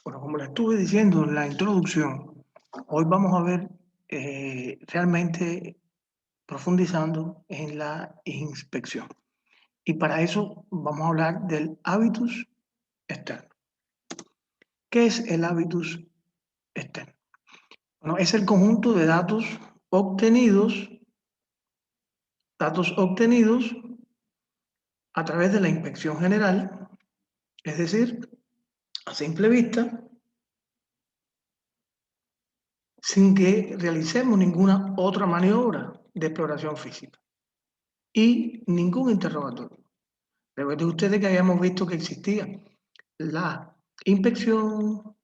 Bueno, como le estuve diciendo en la introducción, hoy vamos a ver realmente profundizando en la inspección. Y para eso vamos a hablar del hábitus externo. ¿Qué es el hábitus externo? Bueno, es el conjunto de datos obtenidos a través de la inspección general, es decir, a simple vista, sin que realicemos ninguna otra maniobra de exploración física y ningún interrogatorio. Recuerden ustedes que habíamos visto que existía la inspección,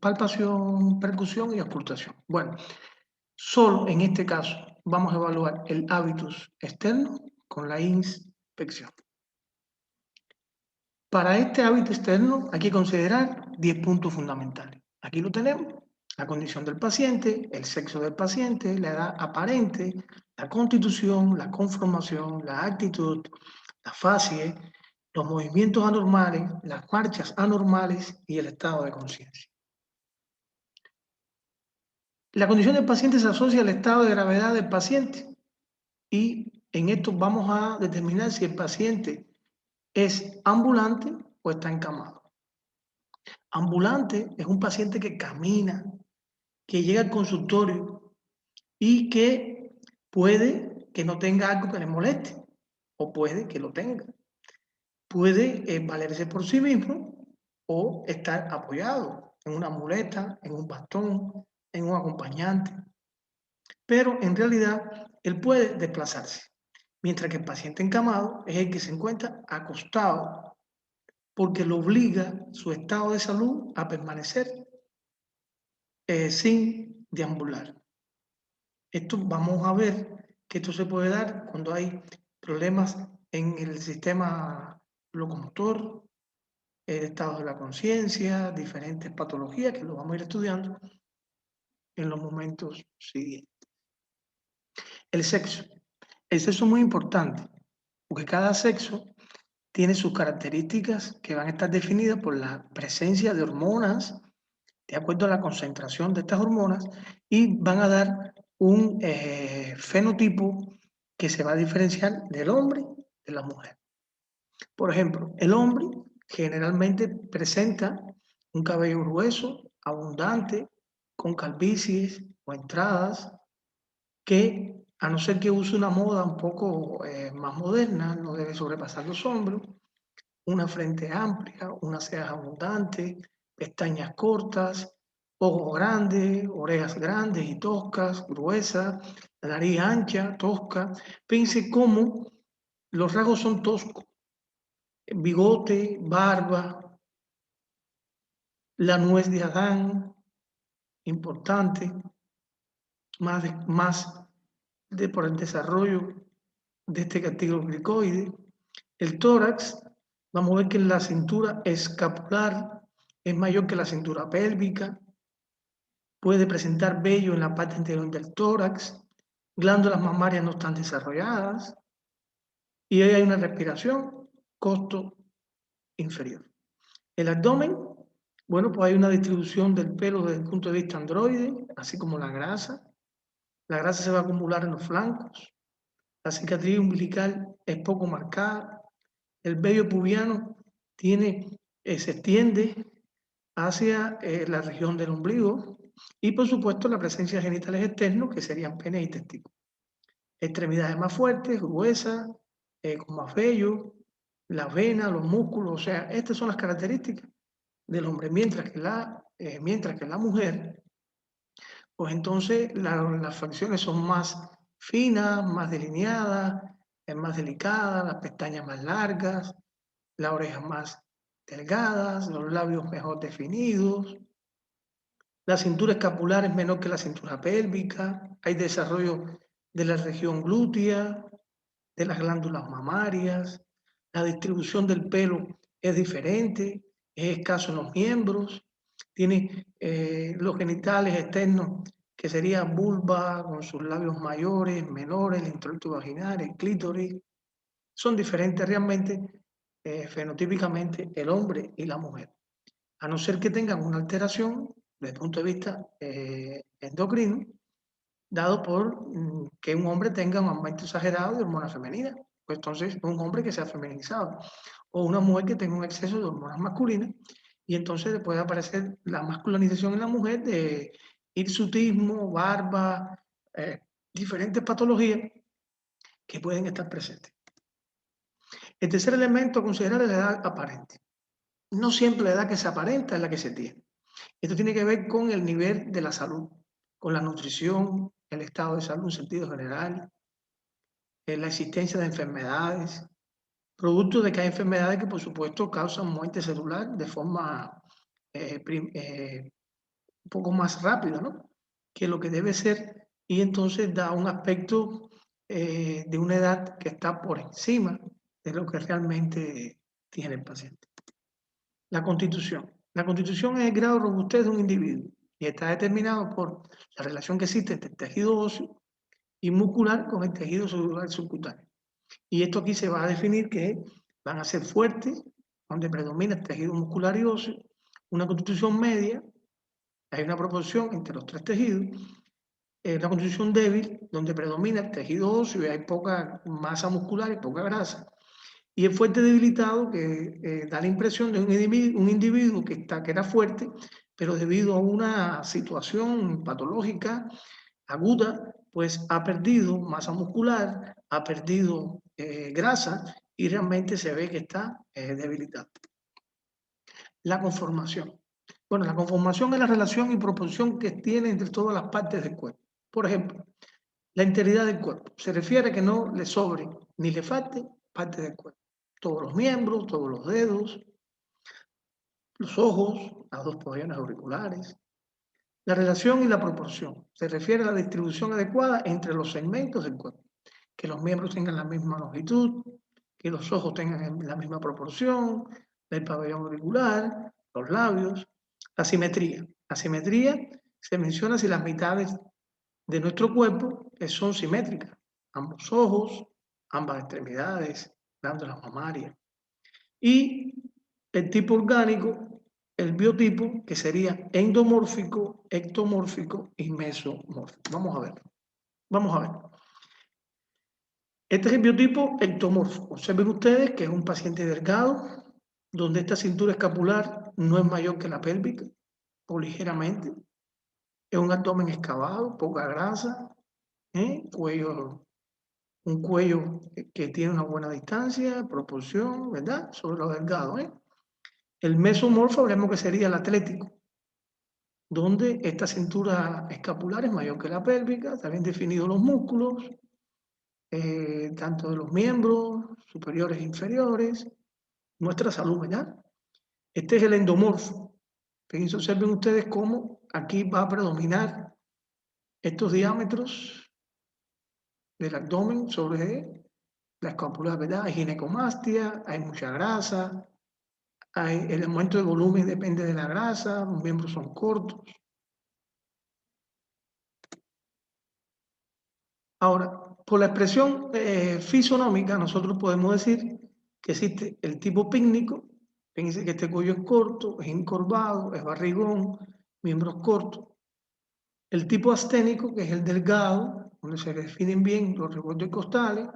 palpación, percusión y ocultación. Bueno, solo en este caso vamos a evaluar el hábitus externo con la inspección. Para este hábito externo hay que considerar 10 puntos fundamentales. Aquí lo tenemos: la condición del paciente, el sexo del paciente, la edad aparente, la constitución, la conformación, la actitud, la facie, los movimientos anormales, las marchas anormales y el estado de conciencia. La condición del paciente se asocia al estado de gravedad del paciente y en esto vamos a determinar si el paciente es ambulante o está encamado. Ambulante es un paciente que camina, que llega al consultorio y que puede que no tenga algo que le moleste o puede que lo tenga. Puede valerse por sí mismo o estar apoyado en una muleta, en un bastón, en un acompañante. Pero en realidad él puede desplazarse, mientras que el paciente encamado es el que se encuentra acostado porque lo obliga su estado de salud a permanecer sin deambular. Esto vamos a ver que esto se puede dar cuando hay problemas en el sistema locomotor, el estado de la conciencia, diferentes patologías que lo vamos a ir estudiando en los momentos siguientes. El sexo. El sexo es muy importante porque cada sexo tiene sus características que van a estar definidas por la presencia de hormonas, de acuerdo a la concentración de estas hormonas, y van a dar un fenotipo que se va a diferenciar del hombre de la mujer. Por ejemplo, el hombre generalmente presenta un cabello grueso, abundante, con calvicies o entradas, que a no ser que use una moda un poco más moderna, no debe sobrepasar los hombros, una frente amplia, unas cejas abundantes, pestañas cortas, ojos grandes, orejas grandes y toscas, gruesas, la nariz ancha, tosca. Piense cómo los rasgos son toscos: bigote, barba, la nuez de Adán, importante, por el desarrollo de este cartílago cricoide. El tórax, vamos a ver que la cintura escapular es mayor que la cintura pélvica, puede presentar vello en la parte interior del tórax, glándulas mamarias no están desarrolladas y ahí hay una respiración costo inferior. El abdomen, bueno, pues hay una distribución del pelo desde el punto de vista androide, así como la grasa. La grasa se va a acumular en los flancos. La cicatriz umbilical es poco marcada. El vello pubiano se extiende hacia la región del ombligo y, por supuesto, la presencia de genitales externos, que serían pene y testículos. Extremidades más fuertes, gruesas, con más vello, las venas, los músculos, o sea, estas son las características del hombre, mientras que la mujer, pues entonces las facciones son más finas, más delineadas, es más delicada, las pestañas más largas, las orejas más delgadas, los labios mejor definidos, la cintura escapular es menor que la cintura pélvica, hay desarrollo de la región glútea, de las glándulas mamarias, la distribución del pelo es diferente, es escaso en los miembros, tiene los genitales externos, que sería vulva con sus labios mayores, menores, el introito vaginal, el clítoris. Son diferentes realmente, fenotípicamente, el hombre y la mujer. a no ser que tengan una alteración desde el punto de vista endocrino, dado por que un hombre tenga un aumento exagerado de hormonas femeninas. Pues entonces, un hombre que sea feminizado, o una mujer que tenga un exceso de hormonas masculinas, y entonces puede aparecer la masculinización en la mujer de hirsutismo, barba, diferentes patologías que pueden estar presentes. El tercer elemento a considerar es la edad aparente. No siempre la edad que se aparenta es la que se tiene. Esto tiene que ver con el nivel de la salud, con la nutrición, el estado de salud en sentido general, la existencia de enfermedades, producto de que hay enfermedades que por supuesto causan muerte celular de forma un poco más rápida, ¿no? Que lo que debe ser, y entonces da un aspecto de una edad que está por encima de lo que realmente tiene el paciente. La constitución. La constitución es el grado de robustez de un individuo y está determinado por la relación que existe entre el tejido óseo y muscular con el tejido celular subcutáneo. Y esto aquí se va a definir que van a ser fuertes, donde predomina el tejido muscular y óseo, una constitución media, hay una proporción entre los tres tejidos, una constitución débil, donde predomina el tejido óseo y hay poca masa muscular y poca grasa, y el fuerte debilitado que da la impresión de un individuo que era fuerte, pero debido a una situación patológica aguda, pues ha perdido masa muscular, ha perdido grasa y realmente se ve que está debilitado. La conformación. Bueno, la conformación es la relación y proporción que tiene entre todas las partes del cuerpo. Por ejemplo, la integridad del cuerpo. Se refiere a que no le sobre ni le falte parte del cuerpo. Todos los miembros, todos los dedos, los ojos, las dos pabellones auriculares. La relación y la proporción. Se refiere a la distribución adecuada entre los segmentos del cuerpo. Que los miembros tengan la misma longitud, que los ojos tengan la misma proporción, el pabellón auricular, los labios. La simetría. La simetría se menciona si las mitades de nuestro cuerpo son simétricas. Ambos ojos, ambas extremidades, glándulas mamarias. Y el tipo orgánico, el biotipo, que sería endomórfico, ectomórfico y mesomórfico. Vamos a ver. Vamos a ver. Este es el biotipo ectomorfo. Observen ustedes que es un paciente delgado, donde esta cintura escapular no es mayor que la pélvica, o ligeramente. Es un abdomen excavado, poca grasa, un cuello que tiene una buena distancia, proporción, ¿verdad? Sobre lo delgado, El mesomorfo, hablemos que sería el atlético, donde esta cintura escapular es mayor que la pélvica, está bien definidos los músculos, tanto de los miembros superiores e inferiores, nuestra salud, ¿verdad? Este es el endomorfo. Fíjense, observen ustedes cómo aquí va a predominar estos diámetros del abdomen sobre la escápula, ¿verdad? Hay ginecomastia, hay mucha grasa, el aumento de volumen depende de la grasa, los miembros son cortos. Ahora, por la expresión fisonómica, nosotros podemos decir que existe el tipo pícnico, fíjense que este cuello es corto, es encorvado, es barrigón, miembros cortos. El tipo asténico, que es el delgado, donde se definen bien los revueltos costales,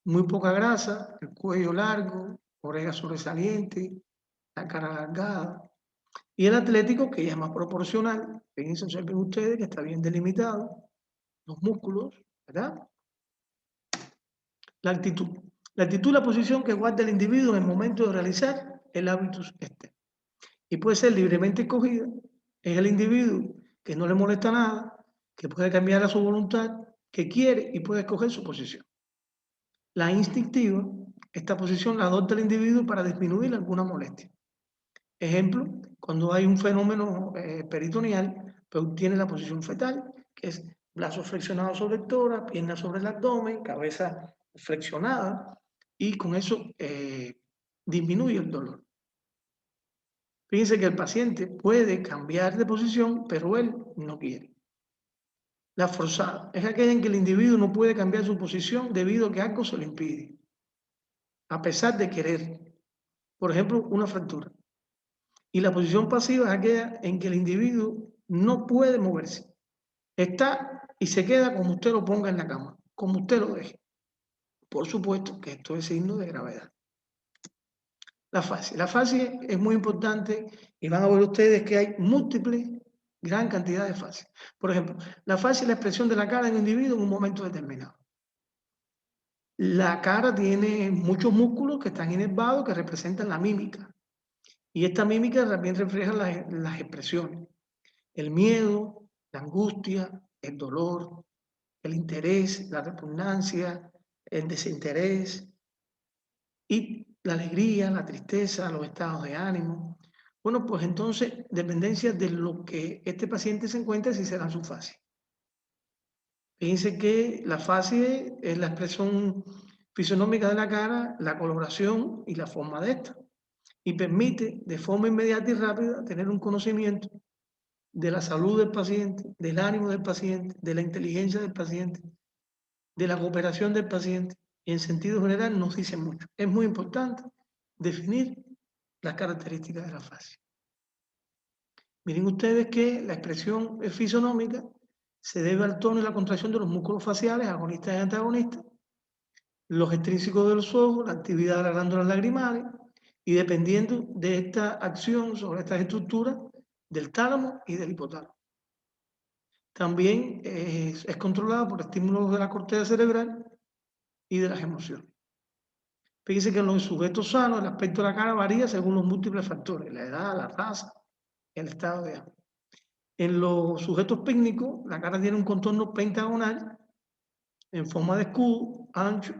muy poca grasa, el cuello largo, orejas sobresalientes, la cara alargada. Y el atlético, que ya es más proporcional, fíjense, observen ustedes que está bien delimitado, los músculos, ¿verdad? La actitud. La actitud es la posición que guarda el individuo en el momento de realizar el hábitus este. Y puede ser libremente escogida. Es el individuo que no le molesta nada, que puede cambiar a su voluntad, que quiere y puede escoger su posición. La instintiva, esta posición la adopta el individuo para disminuir alguna molestia. Ejemplo, cuando hay un fenómeno peritoneal, pues tiene la posición fetal, que es brazos flexionados sobre el tórax, piernas sobre el abdomen, cabeza flexionada, y con eso disminuye el dolor. Fíjense que el paciente puede cambiar de posición, pero él no quiere. La forzada es aquella en que el individuo no puede cambiar su posición debido a que algo se lo impide, a pesar de querer. Por ejemplo, una fractura. Y la posición pasiva es aquella en que el individuo no puede moverse. Está y se queda como usted lo ponga en la cama, como usted lo deje. Por supuesto que esto es signo de gravedad. La fase. La fase es muy importante y van a ver ustedes que hay múltiples, gran cantidad de fases. Por ejemplo, la fase es la expresión de la cara de un individuo en un momento determinado. La cara tiene muchos músculos que están inervados que representan la mímica. Y esta mímica también refleja las expresiones. El miedo, la angustia, el dolor, el interés, la repugnancia, el desinterés y la alegría, la tristeza, los estados de ánimo. Bueno, pues entonces, dependencia de lo que este paciente se encuentre, si será su fase. Fíjense que la fase es la expresión fisionómica de la cara, la coloración y la forma de esta. Y permite de forma inmediata y rápida tener un conocimiento de la salud del paciente, del ánimo del paciente, de la inteligencia del paciente, de la cooperación del paciente. Y en sentido general nos dice mucho. Es muy importante definir las características de la fase. Miren ustedes que la expresión fisonómica se debe al tono y la contracción de los músculos faciales, agonistas y antagonistas, los extrínsecos de los ojos, la actividad de las glándulas lagrimales, y dependiendo de esta acción sobre estas estructuras, del tálamo y del hipotálamo. También es controlada por estímulos de la corteza cerebral y de las emociones. Fíjense que en los sujetos sanos el aspecto de la cara varía según los múltiples factores, la edad, la raza, el estado de ánimo. En los sujetos pícnicos, la cara tiene un contorno pentagonal en forma de escudo, ancho,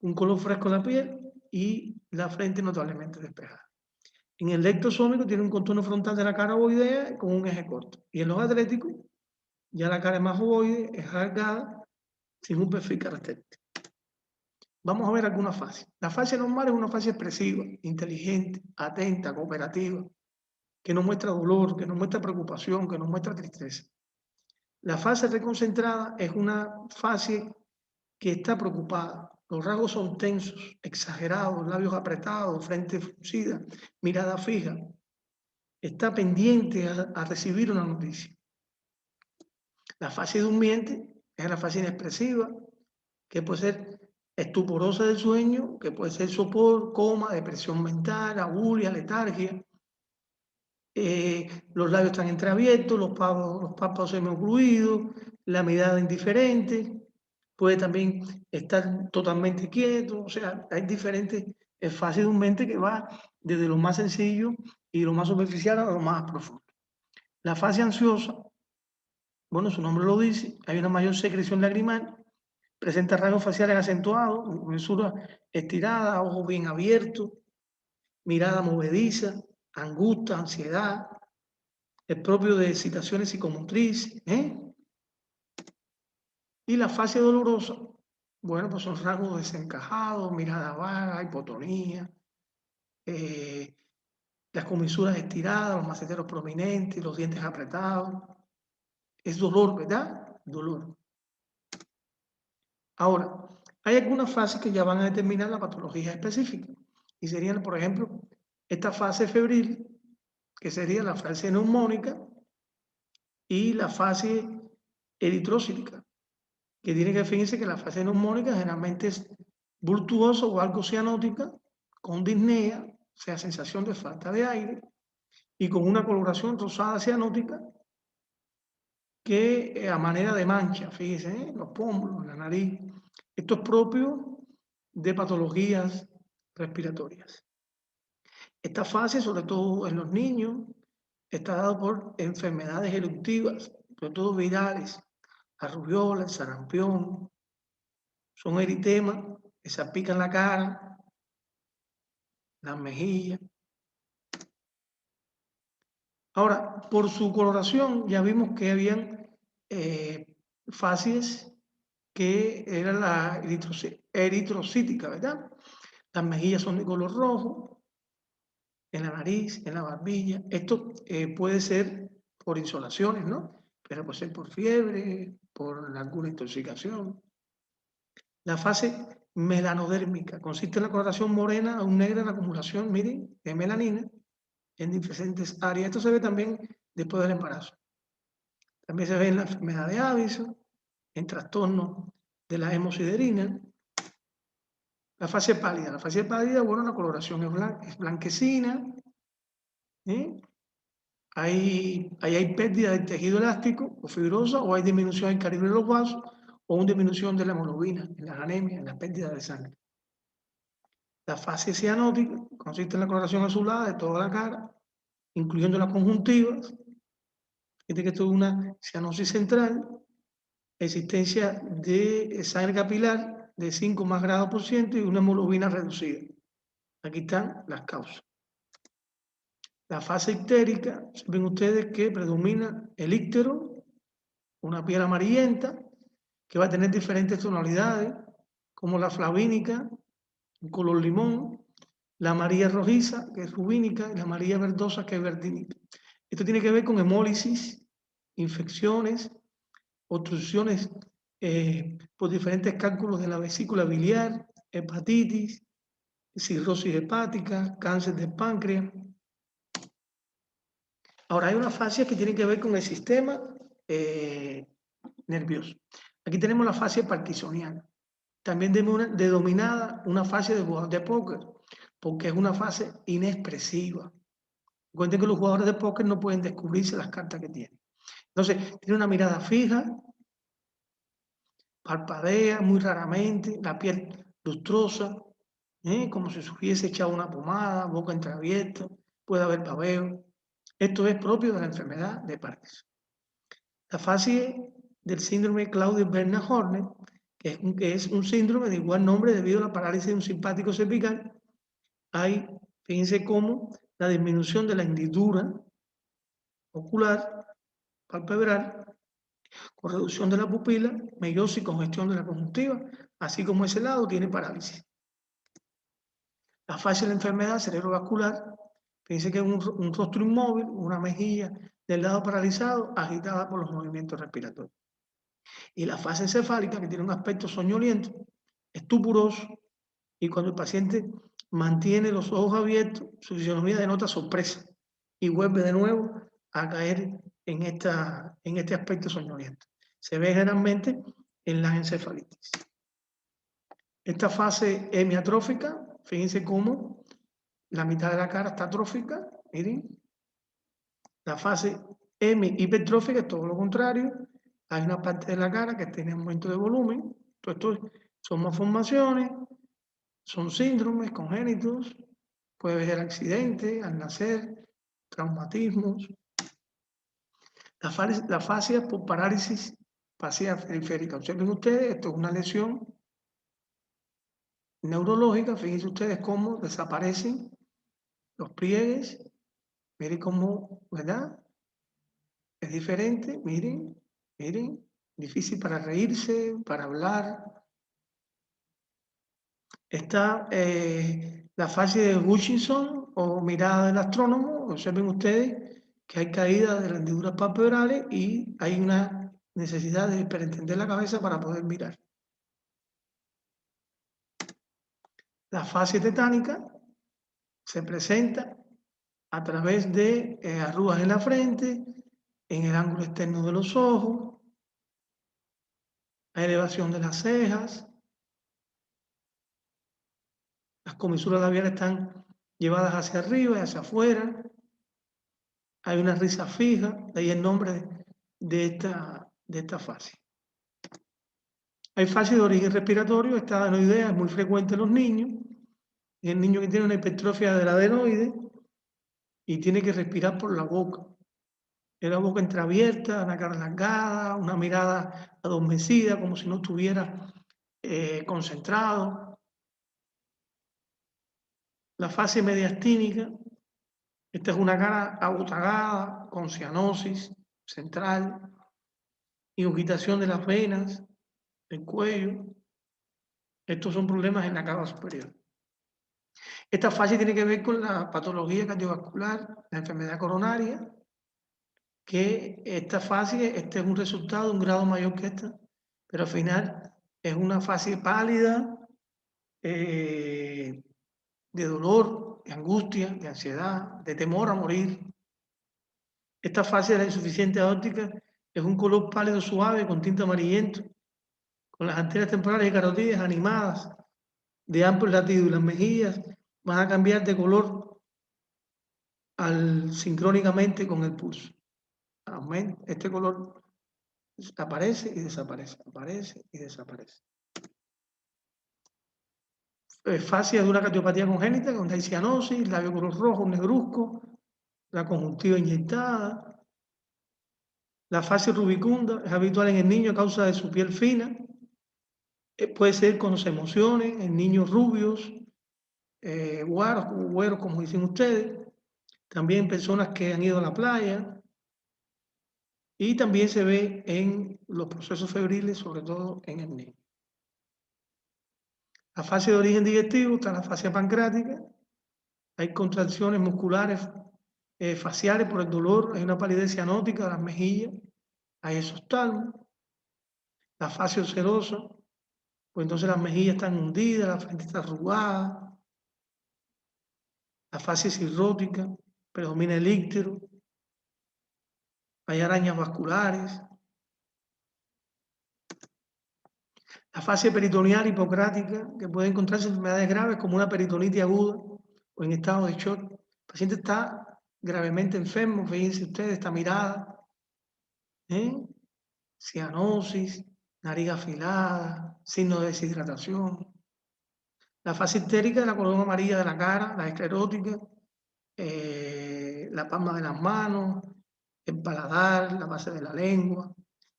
un color fresco en la piel y la frente notablemente despejada. En el lectosómico tiene un contorno frontal de la cara ovoidea con un eje corto. Y en los atléticos, ya la cara es más ovoide, es alargada, sin un perfil característico. Vamos a ver algunas fases. La fase normal es una fase expresiva, inteligente, atenta, cooperativa, que no muestra dolor, que no muestra preocupación, que no muestra tristeza. La fase reconcentrada es una fase que está preocupada. Los rasgos son tensos, exagerados, labios apretados, frente fruncida, mirada fija. Está pendiente a recibir una noticia. La fase durmiente es la fase inexpresiva, que puede ser estuporosa del sueño, que puede ser sopor, coma, depresión mental, abulia, letargia. Los labios están entreabiertos, los párpados semiocluidos, la mirada indiferente, puede también estar totalmente quieto, o sea, hay diferentes fases de un mente que va desde lo más sencillo y lo más superficial a lo más profundo. La fase ansiosa, bueno, su nombre lo dice, hay una mayor secreción lagrimal, presenta rasgos faciales acentuados, comensura estirada, ojos bien abiertos, mirada movediza, angustia, ansiedad, es propio de excitaciones psicomotrices, Y la fase dolorosa, bueno, pues son rasgos desencajados, mirada vaga, hipotonía, las comisuras estiradas, los maceteros prominentes, los dientes apretados. Es dolor, ¿verdad? Dolor. Ahora, hay algunas fases que ya van a determinar la patología específica. Y serían, por ejemplo, esta fase febril, que sería la fase neumónica, y la fase eritrocítica, que tiene que definirse que la fase neumónica generalmente es voluptuosa o algo cianótica, con disnea, o sea, sensación de falta de aire, y con una coloración rosada cianótica que a manera de mancha, fíjense, los pómulos, la nariz. Esto es propio de patologías respiratorias. Esta fase, sobre todo en los niños, está dada por enfermedades eruptivas, sobre todo virales, la rubiola, el sarampión, son eritemas que salpican la cara, las mejillas. Ahora, por su coloración ya vimos que habían fases que eran la eritrocítica, ¿verdad? Las mejillas son de color rojo, en la nariz, en la barbilla. Esto puede ser por insolaciones, ¿no? Pero puede ser por fiebre, por alguna intoxicación. La fase melanodérmica consiste en la coloración morena a un negra en la acumulación, miren, de melanina, en diferentes áreas. Esto se ve también después del embarazo. También se ve en la enfermedad de Addison, en trastornos de la hemosiderina. La fase pálida. La fase pálida, bueno, la coloración es blanquecina. Ahí hay pérdida del tejido elástico o fibrosa, o hay disminución del calibre de los vasos, o una disminución de la hemoglobina, en las anemias, en la pérdida de sangre. La fase cianótica consiste en la coloración azulada de toda la cara, incluyendo las conjuntivas. Fíjate que esto es una cianosis central, existencia de sangre capilar de 5 más grados por ciento y una hemoglobina reducida. Aquí están las causas. La fase ictérica, ven ustedes que predomina el íctero, una piel amarillenta, que va a tener diferentes tonalidades, como la flavínica, un color limón, la amarilla rojiza, que es rubínica, y la amarilla verdosa, que es verdínica. Esto tiene que ver con hemólisis, infecciones, obstrucciones por diferentes cálculos de la vesícula biliar, hepatitis, cirrosis hepática, cáncer de páncreas. Ahora hay una fascia que tiene que ver con el sistema nervioso. Aquí tenemos la fascia parkinsoniana, también denominada una fascia de jugador de póker, porque es una fase inexpresiva. Recuerden que los jugadores de póker no pueden descubrirse las cartas que tienen. Entonces, tiene una mirada fija, parpadea muy raramente, la piel lustrosa, como si se hubiese echado una pomada, boca entreabierta, puede haber babeo. Esto es propio de la enfermedad de Parkinson. La fase del síndrome Claudio-Bernard-Horner, que es un síndrome de igual nombre debido a la parálisis de un simpático cervical, hay, fíjense cómo, la disminución de la hendidura ocular, palpebral, con reducción de la pupila, meiosis, congestión de la conjuntiva, así como ese lado tiene parálisis. La fase de la enfermedad cerebrovascular, fíjense que es un rostro inmóvil, una mejilla del lado paralizado, agitada por los movimientos respiratorios. Y la fase encefálica, que tiene un aspecto soñoliento, estupuroso, y cuando el paciente mantiene los ojos abiertos, su fisionomía denota sorpresa y vuelve de nuevo a caer en este aspecto soñoliento. Se ve generalmente en las encefalitis. Esta fase hemiatrófica, fíjense cómo la mitad de la cara está atrófica, miren. La fase hipertrófica es todo lo contrario. Hay una parte de la cara que tiene aumento de volumen. Todo esto son malformaciones, son síndromes congénitos, puede haber accidentes al nacer, traumatismos. La fascia por parálisis facial periférica. Observen ustedes, esto es una lesión neurológica. Fíjense ustedes cómo desaparecen los pliegues. Miren cómo, ¿verdad? Es diferente, miren, miren. Difícil para reírse, para hablar. Está la fase de Hutchinson o mirada del astrónomo. Observen ustedes que hay caída de las hendiduras palpebrales y hay una necesidad de hiperentender la cabeza para poder mirar. La fase tetánica se presenta a través de arrugas en la frente, en el ángulo externo de los ojos, la elevación de las cejas, las comisuras labiales están llevadas hacia arriba y hacia afuera, hay una risa fija, de ahí el nombre de esta fase. Hay fase de origen respiratorio, esta adenoidea es muy frecuente en los niños, y el niño que tiene una hipertrofia del adenoide y tiene que respirar por la boca. Es la boca entreabierta, una cara alargada, una mirada adormecida, como si no estuviera concentrado. La fase mediastínica, esta es una cara abotagada, con cianosis central, ingurgitación de las venas, del cuello. Estos son problemas en la cava superior. Esta fase tiene que ver con la patología cardiovascular, la enfermedad coronaria, que esta fase, este es un resultado de un grado mayor que esta, pero al final es una fase pálida, de dolor de angustia, de ansiedad, de temor a morir. Esta fase de la insuficiencia óptica es un color pálido suave con tinte amarillento, con las arterias temporales y carotidas animadas de amplio latido y las mejillas van a cambiar de color sincrónicamente con el pulso. Este color aparece y desaparece, aparece y desaparece. Fascia de una cardiopatía congénita, donde hay cianosis, labio color rojo, negruzco, la conjuntiva inyectada. La fascia rubicunda es habitual en el niño a causa de su piel fina. Puede ser con emociones, en niños rubios, güeros, como dicen ustedes. También personas que han ido a la playa. Y también se ve en los procesos febriles, sobre todo en el niño. La fase de origen digestivo está la fascia pancreática. Hay contracciones musculares faciales por el dolor, hay una palidez cianótica de las mejillas, hay exostalmo. La fascia ulcerosa, pues entonces las mejillas están hundidas, la frente está arrugada. La fascia cirrótica, predomina el íctero. Hay arañas vasculares. La fascia peritoneal hipocrática, que puede encontrarse en enfermedades graves como una peritonitis aguda o en estado de shock. El paciente está gravemente enfermo, fíjense ustedes, esta mirada, cianosis, nariz afilada, signo de deshidratación. La fase histérica, la color amarilla de la cara, la esclerótica, la palma de las manos, el paladar, la base de la lengua.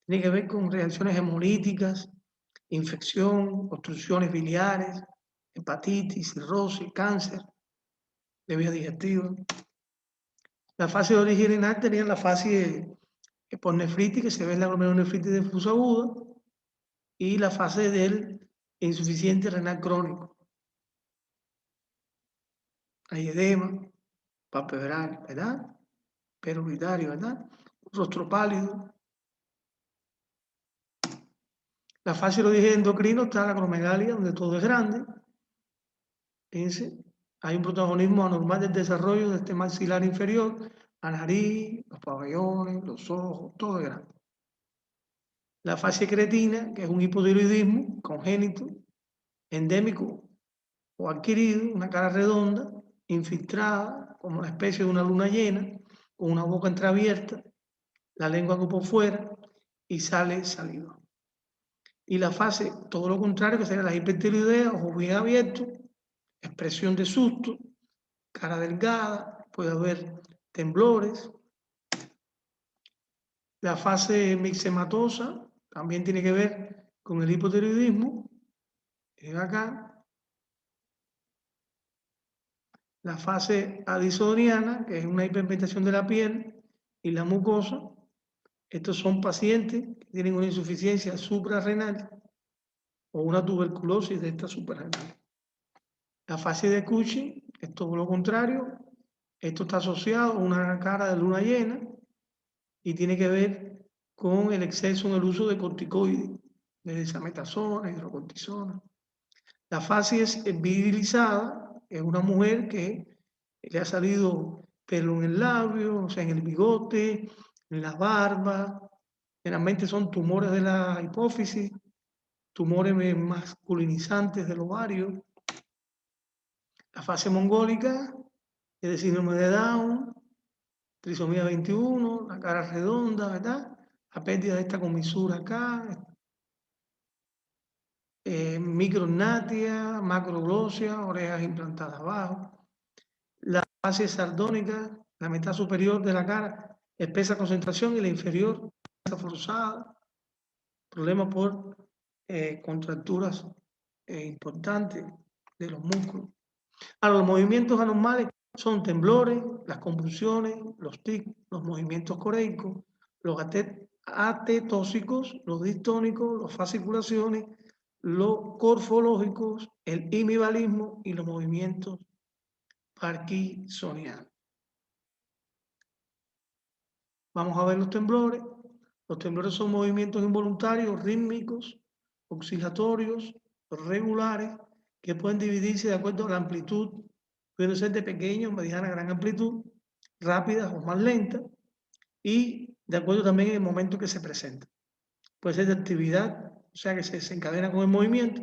Tiene que ver con reacciones hemolíticas, infección, obstrucciones biliares, hepatitis, cirrosis, cáncer de vía digestiva. La fase de origen renal tenía la fase por nefritis, que se ve en la glomerulonefritis difusa aguda, y la fase del insuficiente renal crónico. Hay edema, palpebral, ¿verdad? Peruritario, ¿verdad? Rostro pálido. La fase de origen endocrino está la acromegalia, donde todo es grande. Fíjense, hay un protagonismo anormal del desarrollo de este maxilar inferior, la nariz, los pabellones, los ojos, todo es grande. La fase cretina, que es un hipotiroidismo congénito, endémico o adquirido, una cara redonda, infiltrada, como una especie de una luna llena, con una boca entreabierta, la lengua por fuera y sale saliva. Y la fase, todo lo contrario, que sería la hipertiroidea, ojos bien abiertos, expresión de susto, cara delgada, puede haber temblores. La fase mixematosa también tiene que ver con el hipotiroidismo. Acá. La fase adisoniana, que es una hiperpigmentación de la piel y la mucosa. Estos son pacientes que tienen una insuficiencia suprarrenal o una tuberculosis de esta suprarrenal. La fase de Cushing es todo lo contrario. Esto está asociado a una cara de luna llena y tiene que ver con el exceso en el uso de corticoides, de desametasona, hidrocortisona. La fase es virilizada, es una mujer que le ha salido pelo en el labio, o sea, en el bigote, en la barba. Generalmente son tumores de la hipófisis, tumores masculinizantes del ovario. La fase mongólica es de síndrome de Down, trisomía 21, la cara redonda, ¿verdad? La pérdida de esta comisura acá, micrognatia, macroglossia, orejas implantadas abajo. La fase sardónica, la mitad superior de la cara, espesa concentración y la inferior, forzada. Problemas por contracturas importantes de los músculos. Ahora, los movimientos anormales son temblores, las convulsiones, los tics, los movimientos coreicos, los atetóxicos, los distónicos, las fasciculaciones, los corfológicos, el hemibalismo y los movimientos parkinsonianos. Vamos a ver los temblores. Los temblores son movimientos involuntarios, rítmicos, oscilatorios, regulares, que pueden dividirse de acuerdo a la amplitud, pueden ser de pequeña o mediana gran amplitud, rápidas o más lentas, y de acuerdo también en el momento que se presenta. Puede ser de actividad, o sea que se desencadena con el movimiento,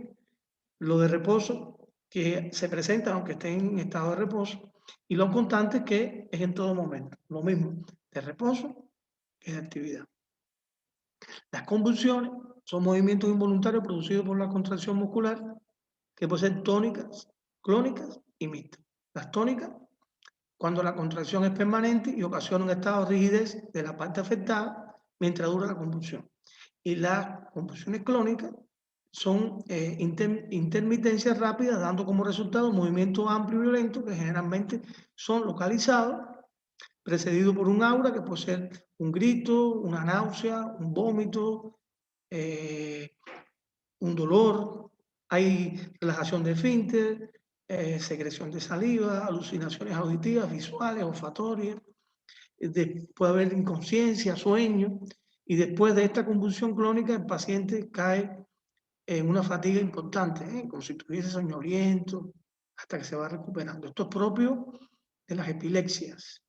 lo de reposo, que se presenta aunque esté en estado de reposo, y lo constante, que es en todo momento. Lo mismo de reposo que de actividad. Las convulsiones son movimientos involuntarios producidos por la contracción muscular, que pueden ser tónicas, clónicas y mixtas. Las tónicas, cuando la contracción es permanente y ocasiona un estado de rigidez de la parte afectada mientras dura la convulsión. Y las convulsiones clónicas son intermitencias rápidas, dando como resultado un movimiento amplio y violento que generalmente son localizados, precedido por un aura que puede ser un grito, una náusea, un vómito, un dolor, hay relajación de esfínter, secreción de saliva, alucinaciones auditivas, visuales, olfatorias, puede haber inconsciencia, sueño, y después de esta convulsión clónica el paciente cae en una fatiga importante, como si estuviese soñoliento, hasta que se va recuperando. Esto es propio de las epilepsias,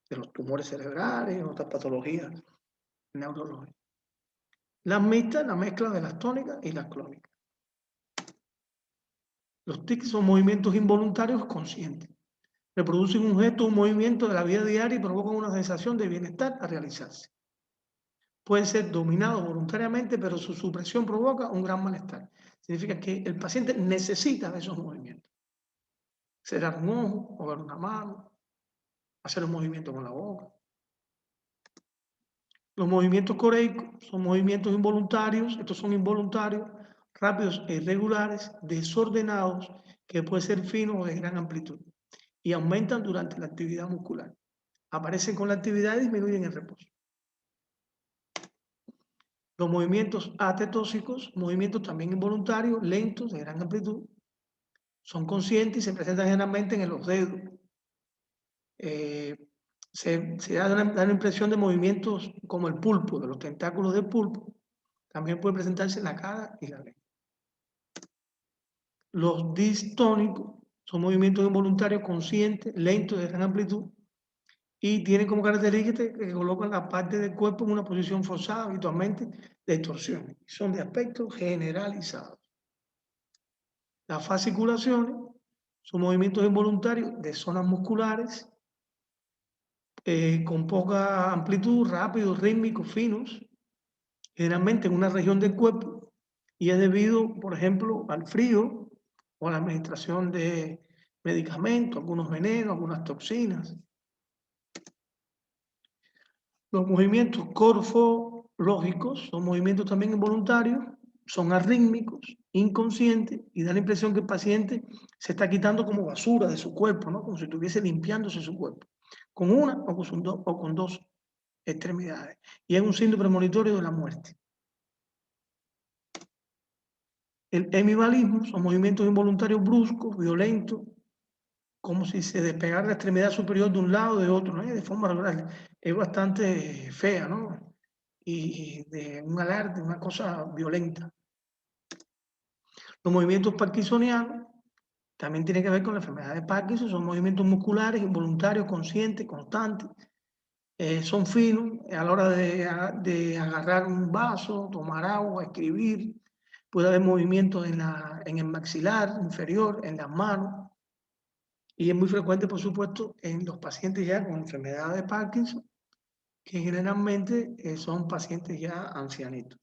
de los tumores cerebrales, otras patologías neurológicas. Las mixtas, la mezcla de las tónicas y las clónicas. Los tics son movimientos involuntarios conscientes. Reproducen un gesto o un movimiento de la vida diaria y provocan una sensación de bienestar al realizarse. Pueden ser dominados voluntariamente, pero su supresión provoca un gran malestar. Significa que el paciente necesita de esos movimientos. Cerrar un ojo, mover una mano, hacer un movimiento con la boca. Los movimientos coreicos son movimientos involuntarios, estos son involuntarios, rápidos e irregulares, desordenados, que pueden ser finos o de gran amplitud, y aumentan durante la actividad muscular. Aparecen con la actividad y disminuyen en reposo. Los movimientos atetóxicos, movimientos también involuntarios, lentos, de gran amplitud, son conscientes y se presentan generalmente en los dedos. Se da la impresión de movimientos como el pulpo, de los tentáculos del pulpo. También puede presentarse en la cara y la lengua. Los distónicos son movimientos involuntarios conscientes, lentos, de gran amplitud, y tienen como característica que colocan la parte del cuerpo en una posición forzada, habitualmente de torsión. Son de aspecto generalizado. Las fasciculaciones son movimientos involuntarios de zonas musculares con poca amplitud, rápidos, rítmicos, finos, generalmente en una región del cuerpo, y es debido, por ejemplo, al frío o a la administración de medicamentos, algunos venenos, algunas toxinas. Los movimientos corfológicos son movimientos también involuntarios, son arrítmicos, inconscientes, y da la impresión que el paciente se está quitando como basura de su cuerpo, ¿no? Como si estuviese limpiándose su cuerpo, con una o con dos extremidades. Y es un signo premonitorio de la muerte. El hemivalismo son movimientos involuntarios bruscos, violentos, como si se despegara la extremidad superior de un lado o de otro, ¿no? De forma regular. Es bastante fea, ¿no? Y de un alarde, una cosa violenta. Los movimientos parkinsonianos también tienen que ver con la enfermedad de Parkinson, son movimientos musculares, involuntarios, conscientes, constantes, son finos a la hora de agarrar un vaso, tomar agua, escribir. Puede haber movimientos en el maxilar inferior, en las manos, y es muy frecuente, por supuesto, en los pacientes ya con enfermedad de Parkinson, que generalmente son pacientes ya ancianitos.